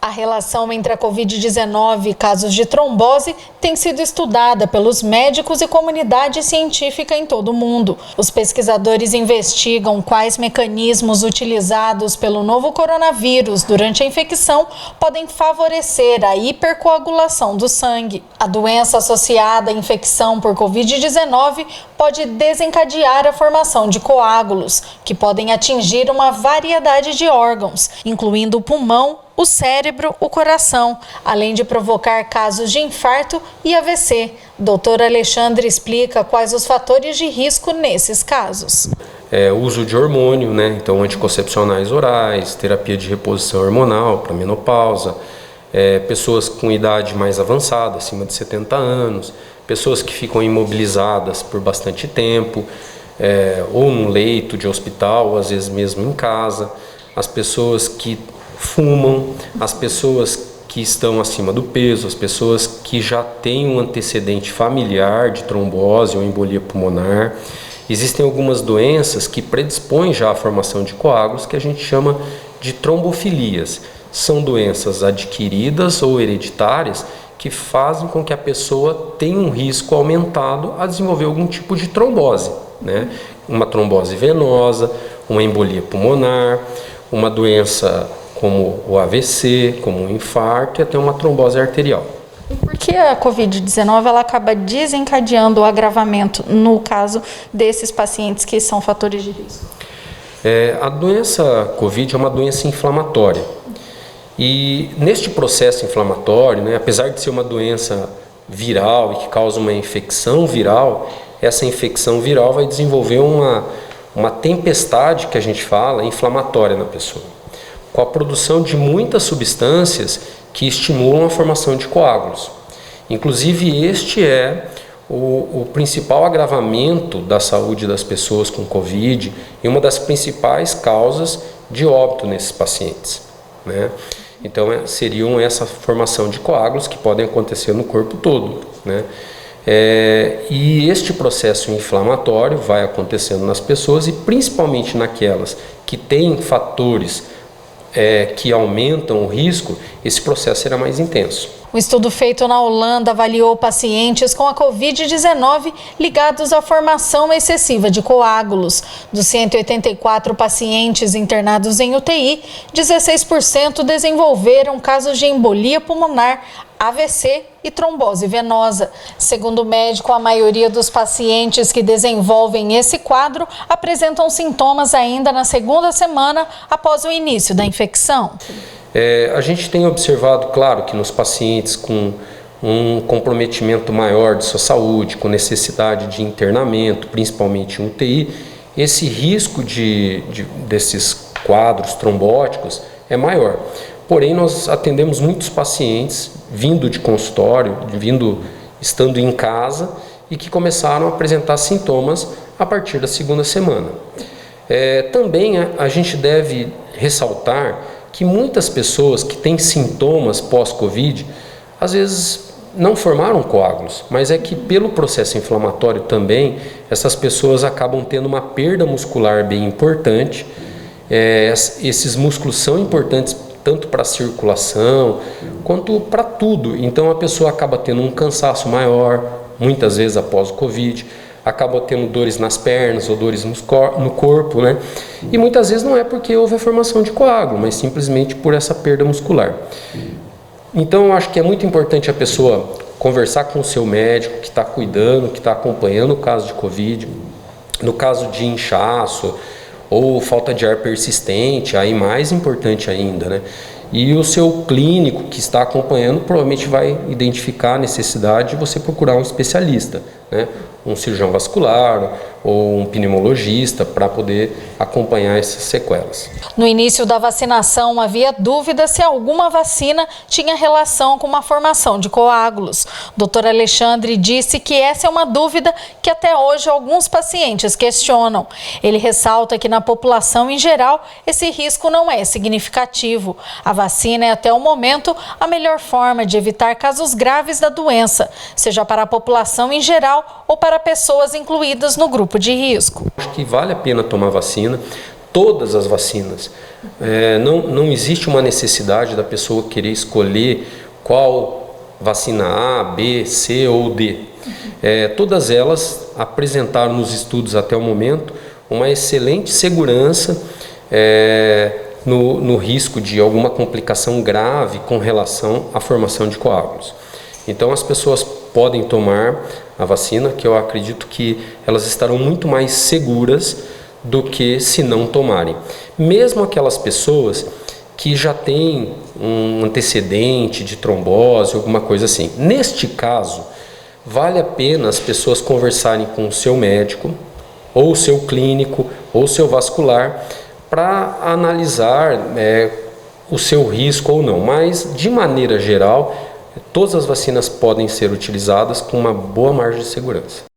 A relação entre a Covid-19 e casos de trombose tem sido estudada pelos médicos e comunidade científica em todo o mundo. Os pesquisadores investigam quais mecanismos utilizados pelo novo coronavírus durante a infecção podem favorecer a hipercoagulação do sangue. A doença associada à infecção por Covid-19 pode desencadear a formação de coágulos, que podem atingir uma variedade de órgãos, incluindo o pulmão, o cérebro, o coração, além de provocar casos de infarto e AVC. Dr. Alexandre explica quais os fatores de risco nesses casos. Uso de hormônio, então anticoncepcionais orais, terapia de reposição hormonal para menopausa, pessoas com idade mais avançada, acima de 70 anos, pessoas que ficam imobilizadas por bastante tempo, ou num leito de hospital, ou às vezes mesmo em casa, as pessoas que fumam, as pessoas que estão acima do peso, as pessoas que já têm um antecedente familiar de trombose ou embolia pulmonar. Existem algumas doenças que predispõem já à formação de coágulos que a gente chama de trombofilias. São doenças adquiridas ou hereditárias que fazem com que a pessoa tenha um risco aumentado a desenvolver algum tipo de trombose, Uma trombose venosa, uma embolia pulmonar, uma doença como o AVC, como o infarto e até uma trombose arterial. E por que a Covid-19 ela acaba desencadeando o agravamento no caso desses pacientes que são fatores de risco? A doença Covid é uma doença inflamatória. E neste processo inflamatório, apesar de ser uma doença viral e que causa uma infecção viral, essa infecção viral vai desenvolver uma tempestade, que a gente fala, inflamatória na pessoa, com a produção de muitas substâncias que estimulam a formação de coágulos. Inclusive, este é o principal agravamento da saúde das pessoas com Covid e uma das principais causas de óbito nesses pacientes, Então, seriam essa formação de coágulos que podem acontecer no corpo todo, E este processo inflamatório vai acontecendo nas pessoas e principalmente naquelas que têm fatores que aumentam o risco, esse processo será mais intenso. Um estudo feito na Holanda avaliou pacientes com a Covid-19 ligados à formação excessiva de coágulos. Dos 184 pacientes internados em UTI, 16% desenvolveram casos de embolia pulmonar, AVC e trombose venosa. Segundo o médico, a maioria dos pacientes que desenvolvem esse quadro apresentam sintomas ainda na segunda semana após o início da infecção. A gente tem observado, claro, que nos pacientes com um comprometimento maior de sua saúde, com necessidade de internamento, principalmente em UTI, esse risco desses quadros trombóticos é maior. Porém, nós atendemos muitos pacientes vindo de consultório, estando em casa e que começaram a apresentar sintomas a partir da segunda semana. Também a gente deve ressaltar que muitas pessoas que têm sintomas pós-Covid, às vezes não formaram coágulos, mas é que pelo processo inflamatório também, essas pessoas acabam tendo uma perda muscular bem importante. Esses músculos são importantes tanto para a circulação quanto para tudo. Então a pessoa acaba tendo um cansaço maior, muitas vezes após o Covid, acaba tendo dores nas pernas ou dores no corpo, E muitas vezes não é porque houve a formação de coágulo, mas simplesmente por essa perda muscular. Então eu acho que é muito importante a pessoa conversar com o seu médico que está cuidando, que está acompanhando o caso de Covid. No caso de inchaço ou falta de ar persistente, aí mais importante ainda, E o seu clínico que está acompanhando provavelmente vai identificar a necessidade de você procurar um especialista, um cirurgião vascular ou um pneumologista para poder acompanhar essas sequelas. No início da vacinação, havia dúvida se alguma vacina tinha relação com uma formação de coágulos. Dr. Alexandre disse que essa é uma dúvida que até hoje alguns pacientes questionam. Ele ressalta que na população em geral, esse risco não é significativo. A vacina é até o momento a melhor forma de evitar casos graves da doença, seja para a população em geral ou para pessoas incluídas no grupo de risco. Acho que vale a pena tomar vacina. todas as vacinas. Não existe uma necessidade da pessoa querer escolher qual vacina A, B, C ou D. Todas elas apresentaram nos estudos até o momento uma excelente segurança no risco de alguma complicação grave com relação à formação de coágulos. Então as pessoas podem tomar a vacina, que eu acredito que elas estarão muito mais seguras do que se não tomarem. Mesmo aquelas pessoas que já têm um antecedente de trombose, alguma coisa assim. Neste caso, vale a pena as pessoas conversarem com o seu médico, ou o seu clínico, ou o seu vascular, para analisar o seu risco ou não. Mas, de maneira geral, todas as vacinas podem ser utilizadas com uma boa margem de segurança.